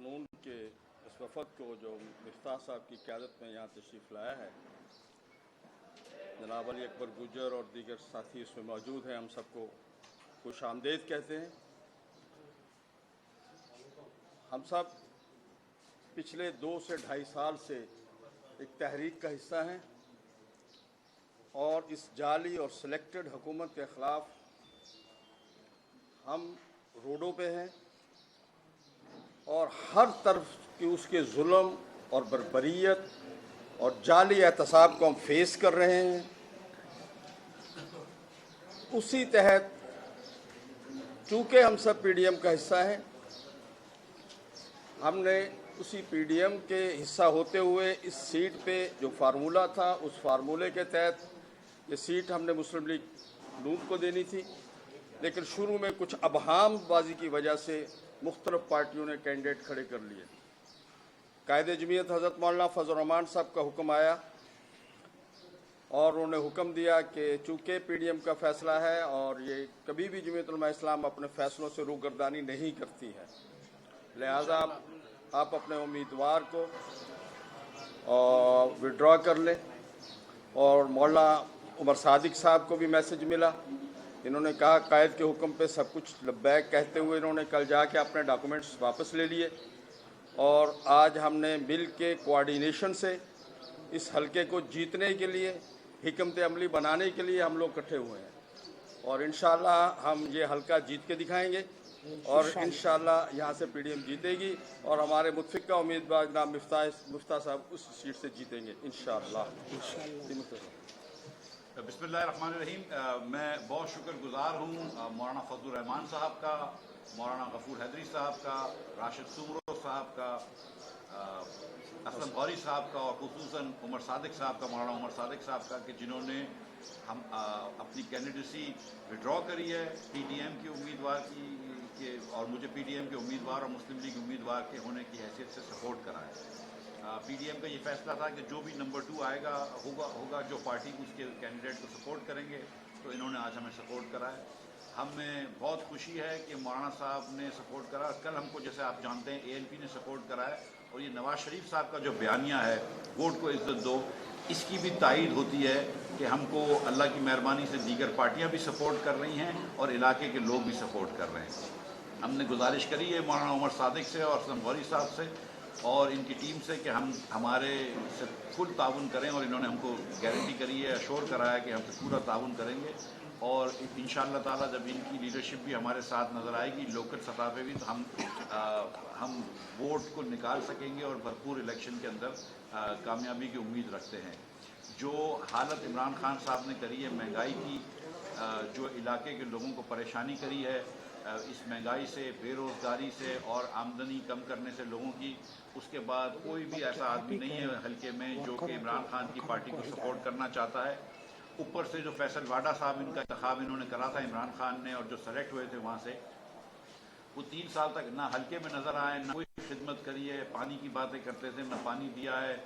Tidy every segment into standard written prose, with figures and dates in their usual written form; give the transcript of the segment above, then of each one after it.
नून के इस वफद को जो मिफ्ताह साहब की क़यादत में यहाँ तशरीफ़ लाया है, जनाब अली अकबर गुजर और दीगर साथी इसमें मौजूद हैं, हम सबको खुश आमदीद कहते हैं। हम सब पिछले 2 से 2.5 साल से एक तहरीक का हिस्सा हैं और इस जाली और सिलेक्टेड हुकूमत के ख़िलाफ़ हम रोडों पे हैं और हर तरफ की उसके जुल्म और बर्बरियत और जाली एहतसाब को हम फेस कर रहे हैं। उसी तहत चूँकि हम सब पीडीएम का हिस्सा हैं, हमने उसी पीडीएम के हिस्सा होते हुए इस सीट पे जो फार्मूला था, उस फार्मूले के तहत ये सीट हमने मुस्लिम लीग नून को देनी थी, लेकिन शुरू में कुछ अबहाम बाजी की वजह से मुख्तलिफ पार्टियों ने कैंडिडेट खड़े कर लिए। कायदे जमीयत हज़रत मौलाना फजल रहमान साहब का हुक्म आया और उन्होंने हुक्म दिया कि चूँकि पीडीएम का फ़ैसला है और ये कभी भी जमीयत उलमा इस्लाम अपने फ़ैसलों से रूगर्दानी नहीं करती है, लिहाजा आप अपने उम्मीदवार को विड्रॉ कर लें। और मौलाना उमर सादिक साहब को भी मैसेज मिला, इन्होंने कहा कायद के हुक्म पे सब कुछ लब्बैक कहते हुए इन्होंने कल जाके अपने डॉक्यूमेंट्स वापस ले लिए और आज हमने मिल के कोऑर्डिनेशन से इस हलके को जीतने के लिए, हिकमत अमली बनाने के लिए हम लोग इकट्ठे हुए हैं और इंशाअल्लाह हम ये हलका जीत के दिखाएंगे और इंशाअल्लाह यहाँ से पीडीएम जीतेगी और हमारे मुतफिका उम्मीदवार जनाब मिफ्ताह साहब उस सीट से जीतेंगे इंशाअल्लाह। बिस्मिल्लाहिर्रहमानिर्रहीम। मैं बहुत शुक्रगुजार हूँ मौलाना फजल रहमान साहब का, मौलाना गफूर हैदरी साहब का, राशिद सुमरो साहब का, असलम गौरी साहब का और खुसूसन उमर सादिक साहब का, मौलाना उमर सादिक साहब का, कि जिन्होंने हम अपनी कैंडिडेसी विड्रॉ करी है पीडीएम के उम्मीदवार की और मुझे पीडीएम के उम्मीदवार और मुस्लिम लीग उम्मीदवार के होने की हैसियत से सपोर्ट करा है। पीडीएम का ये फैसला था कि जो भी नंबर 2 आएगा होगा जो पार्टी उसके कैंडिडेट को सपोर्ट करेंगे, तो इन्होंने आज हमें सपोर्ट करा है। हमें बहुत खुशी है कि मौलाना साहब ने सपोर्ट करा। कल हमको, जैसे आप जानते हैं, एएनपी ने सपोर्ट करा है और ये नवाज शरीफ साहब का जो बयानिया है, वोट को इज्जत दो, इसकी भी तायीद होती है कि हमको अल्लाह की मेहरबानी से दीगर पार्टियाँ भी सपोर्ट कर रही हैं और इलाके के लोग भी सपोर्ट कर रहे हैं। हमने गुजारिश करी है मौलाना उमर सादिक से और असलम गौरी साहब से और इनकी टीम से कि हम हमारे से फुल ताउन करें और इन्होंने हमको गारंटी करी है, अश्योर करा है कि हम पूरा ताउन करेंगे और इंशाअल्लाह ताला जब इनकी लीडरशिप भी हमारे साथ नज़र आएगी लोकल सतह पे भी, तो हम वोट को निकाल सकेंगे और भरपूर इलेक्शन के अंदर कामयाबी की उम्मीद रखते हैं। जो हालत इमरान खान साहब ने करी है महंगाई की, जो इलाके के लोगों को परेशानी करी है, इस महंगाई से, बेरोज़गारी से और आमदनी कम करने से लोगों की, उसके बाद कोई भी ऐसा आदमी नहीं है हल्के में जो कि इमरान खान की पार्टी को सपोर्ट करना चाहता है। ऊपर से जो फैसल वाडा साहब इनका इंतखाब इन्होंने करा था इमरान खान ने, और जो सेलेक्ट हुए थे वहाँ से, वो 3 साल तक ना हल्के में नज़र आए, ना कोई खिदमत करी है। पानी की बातें करते थे, ना पानी दिया है,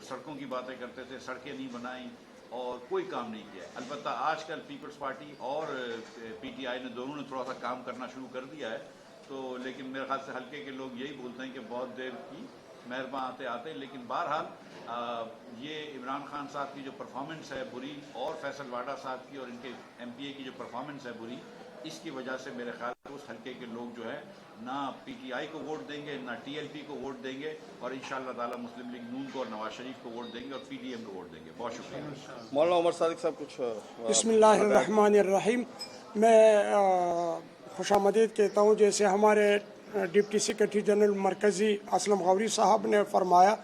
सड़कों की बातें करते थे, सड़कें नहीं बनाई और कोई काम नहीं किया। अलबत्ता आजकल पीपल्स पार्टी और पीटीआई ने दोनों ने थोड़ा सा काम करना शुरू कर दिया है, तो लेकिन मेरे ख्याल से हल्के के लोग यही बोलते हैं कि बहुत देर की मेहरबान आते आते। लेकिन बहरहाल ये इमरान खान साहब की जो परफॉर्मेंस है बुरी और फैसल वाडा साहब की और इनके एमपीए की जो परफॉर्मेंस है बुरी, इसकी वजह से मेरे ख्याल से उस हल्के के लोग जो है ना पीटीआई को वोट देंगे, ना टीएलपी को वोट देंगे और इंशाअल्लाह ताला मुस्लिम लीग नून को और नवाज शरीफ को वोट देंगे और पीडीएम को वोट देंगे। बहुत शुक्रिया। मौलाना उमर सादिक साहब कुछ। बिस्मिल्लाहिर्रहमानिर्रहीम। मैं खुशामदीद कहता हूँ। जैसे हमारे डिप्टी सेक्रेटरी जनरल मरकज़ी असलम गौरी साहब ने फरमाया,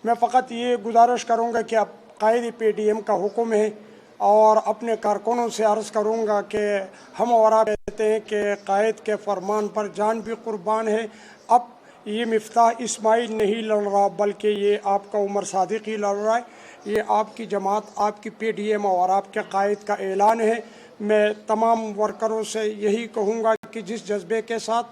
मैं फ़कत ये गुजारिश करूँगा कि अब कायदे पीडीएम का हुक्म है और अपने कारकुनों से अर्ज़ करूँगा कि हम और आप कहते हैं कि कायद के फरमान पर जान भी कुर्बान है। अब ये मिफ्ताह इस्माइल नहीं लड़ रहा, बल्कि ये आपका उमर सादिक ही लड़ रहा है। ये आपकी जमात, आपकी पीडीएम और आपके कायद का ऐलान है। मैं तमाम वर्करों से यही कहूँगा कि जिस जज्बे के साथ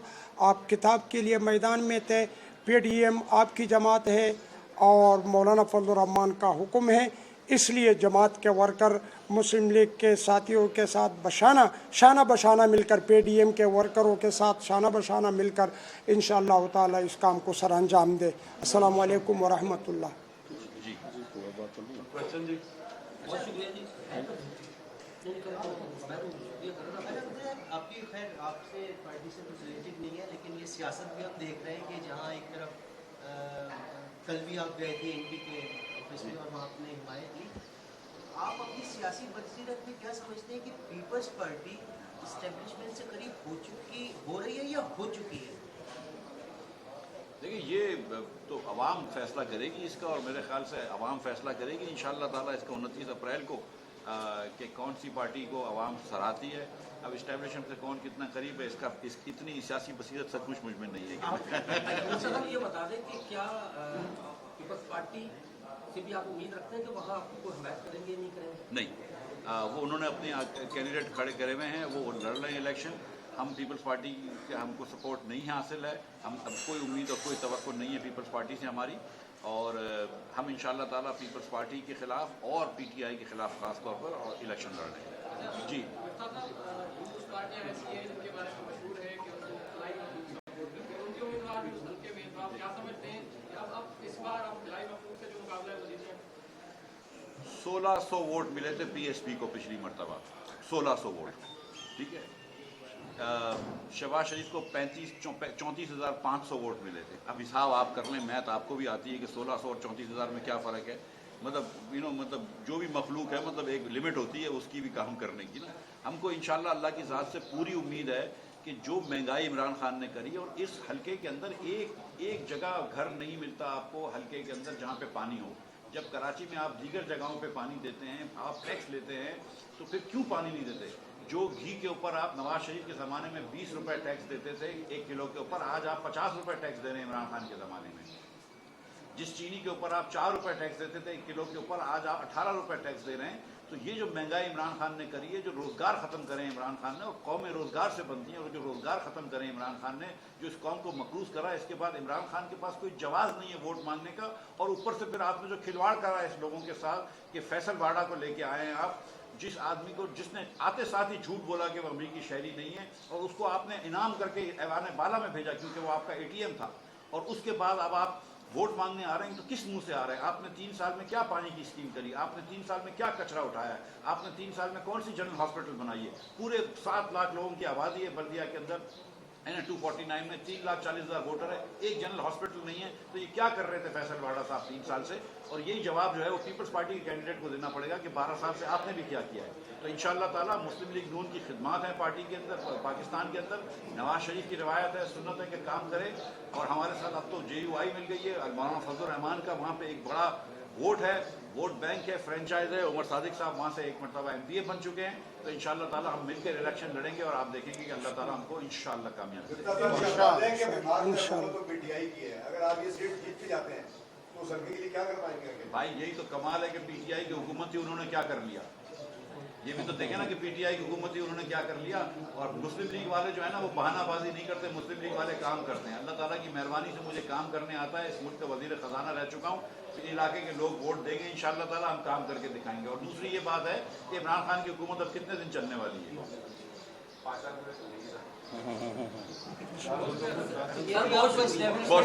आप किताब के लिए मैदान में थे, पीडीएम आपकी जमात है और मौलाना फजल रहमान का हुक्म है اس لیے جماعت کے ورکر مسلم لیگ کے ساتھیوں کے ساتھ شانہ بشانہ مل کر پی ڈی ایم کے ورکروں کے ساتھ شانہ بشانہ مل کر انشاءاللہ تعالی اس کام کو سر انجام دے. السلام علیکم ورحمۃ اللہ. آپ کی خیر آپ سے پارٹی سے کچھ ریلیٹڈ نہیں ہے، لیکن یہ سیاست بھی ہم دیکھ رہے ہیں کہ جہاں ایک طرف کل بھی آپ گئے تھے این پی کے آفس میں اور وہاں آپ نے حمایت کی. آپ اپنی سیاسی بصیرت میں کیا سمجھتے ہیں کہ پیپلز پارٹی اسٹیبلشمنٹ سے قریب ہو رہی ہے یا ہو چکی ہے؟ دیکھیے یہ تو عوام فیصلہ کرے گی اس کا، اور میرے خیال سے عوام فیصلہ کرے گی انشاءاللہ تعالیٰ اس کا 29 اپریل کو کہ کون سی پارٹی کو عوام سراہتی ہے. اب اسٹیبلشمنٹ سے کون کتنا قریب ہے اس کی اتنی سیاسی بصیرت سب کچھ مجھ میں نہیں ہے. آپ یہ بتا دیں کہ کیا پیپلز پارٹی سے بھی آپ امید رکھتے ہیں کہ وہاں آپ کو حمایت کریں گے نہیں کریں گے؟ نہیں، وہ انہوں نے اپنے کینڈیڈیٹ کھڑے کرے ہوئے ہیں، وہ لڑ رہے ہیں الیکشن. ہم پیپلز پارٹی کے ہم کو سپورٹ نہیں حاصل ہے، ہم اب کوئی امید اور کوئی توقع نہیں ہے پیپلز پارٹی سے ہماری، اور ہم انشاءاللہ تعالیٰ پیپلز پارٹی کے خلاف اور پی ٹی آئی کے خلاف خاص طور پر اور الیکشن لڑ رہے ہیں. جی پارٹیاں ایسی ہیں جن کے بارے میں مشہور ہے کہ ان کے امیدوار بھی اس حلقے میں، تو آپ کیا سمجھتے ہیں کہ اب اس بار آپ لائی محفوظ سے جو مقابلہ ہے وہ جیتے ہیں؟ 1600 ووٹ ملے تھے پی ایس پی کو پچھلی مرتبہ، 1600 ووٹ. ٹھیک ہے، شہباز شریف کو 34,500 ووٹ ملے تھے. اب حساب آپ کر لیں، میتھ آپ کو بھی آتی ہے کہ 1600 اور 34,000 میں کیا فرق ہے. مطلب جو بھی مخلوق ہے، مطلب ایک لمٹ ہوتی ہے اس کی بھی کام کرنے کی نا. ہم کو انشاءاللہ اللہ کی ذات سے پوری امید ہے کہ جو مہنگائی عمران خان نے کری، اور اس حلقے کے اندر ایک جگہ گھر نہیں ملتا آپ کو حلقے کے اندر جہاں پہ پانی ہو. جب کراچی میں آپ دیگر جگہوں پہ پانی دیتے ہیں، آپ ٹیکس لیتے ہیں، تو پھر کیوں پانی نہیں دیتے؟ جو گھی کے اوپر آپ نواز شریف کے زمانے میں 20 روپے ٹیکس دیتے تھے 1 کلو کے اوپر، آج آپ 50 روپے ٹیکس دے رہے ہیں عمران خان کے زمانے میں. جس چینی کے اوپر آپ 4 روپے ٹیکس دیتے تھے 1 کلو کے اوپر، آج آپ 18 روپے ٹیکس دے رہے ہیں. تو یہ جو مہنگائی عمران خان نے کری ہے، جو روزگار ختم کرے عمران خان نے، اور قومیں روزگار سے بنتی ہیں، اور جو روزگار ختم کرے عمران خان نے، جو اس قوم کو مقروض کرا، اس کے بعد عمران خان کے پاس کوئی جواز نہیں ہے ووٹ مانگنے کا. اور اوپر سے پھر آپ نے جو کھلواڑ کرا ہے اس لوگوں کے ساتھ کہ فیصل واڈا کو لے کے آئے ہیں آپ، جس آدمی کو جس نے آتے ساتھ ہی جھوٹ بولا کہ وہ امریکی شہری نہیں ہے، اور اس کو آپ نے انعام کر کے ایوان بالا میں بھیجا کیونکہ وہ آپ کا اے ٹی ایم تھا. اور اس کے بعد اب آپ ووٹ مانگنے آ رہے ہیں تو کس منہ سے آ رہے ہیں؟ آپ نے 3 سال میں کیا پانی کی اسکیم کری؟ آپ نے 3 سال میں کیا کچرا اٹھایا ہے؟ آپ نے 3 سال میں کون سی جنرل ہاسپٹل بنائی ہے؟ پورے 7 لاکھ لوگوں کی آبادی ہے بلدیہ کے اندر، N249 میں 3,40,000 ووٹر ہے، ایک جنرل ہاسپٹل نہیں ہے. تو یہ کیا کر رہے تھے فیصل واڈا صاحب 3 سال سے؟ اور یہی جواب جو ہے وہ پیپلز پارٹی کے کینڈیڈیٹ کو دینا پڑے گا کہ 12 سال سے آپ نے بھی کیا کیا ہے. تو انشاءاللہ تعالیٰ مسلم لیگ نون کی خدمات ہیں پارٹی کے اندر، پاکستان کے اندر. نواز شریف کی روایت ہے، سنت ہے کہ کام کرے، اور ہمارے ساتھ اب تو JUI مل گئی ہے مولانا فضل الرحمان کا، وہاں پہ ایک بڑا ووٹ ہے، ووٹ بینک ہے، فرینچائز ہے. عمر صادق صاحب وہاں سے ایک مرتبہ MPA بن چکے ہیں. تو انشاءاللہ تعالیٰ ہم مل کر الیکشن لڑیں گے، اور آپ دیکھیں گے کہ اللہ تعالیٰ ہم کو انشاءاللہ کامیاب کرے گا. بھائی یہی تو کمال ہے کہ پی ٹی آئی کی حکومت تھی، انہوں نے کیا کر لیا؟ یہ بھی تو دیکھیں نا کہ پی ٹی آئی کی حکومت تھی، انہوں نے کیا کر لیا. اور مسلم لیگ والے جو ہے نا وہ بہانہ بازی نہیں کرتے، مسلم لیگ والے کام کرتے ہیں. اللہ تعالیٰ کی مہربانی سے مجھے کام کرنے آتا ہے، اس ملک کا وزیر خزانہ رہ چکا ہوں. اس علاقے کے لوگ ووٹ دیں گے انشاءاللہ تعالیٰ، ہم کام کر کے دکھائیں گے. اور دوسری یہ بات ہے کہ عمران خان کی حکومت اب کتنے دن چلنے والی ہے؟ بہت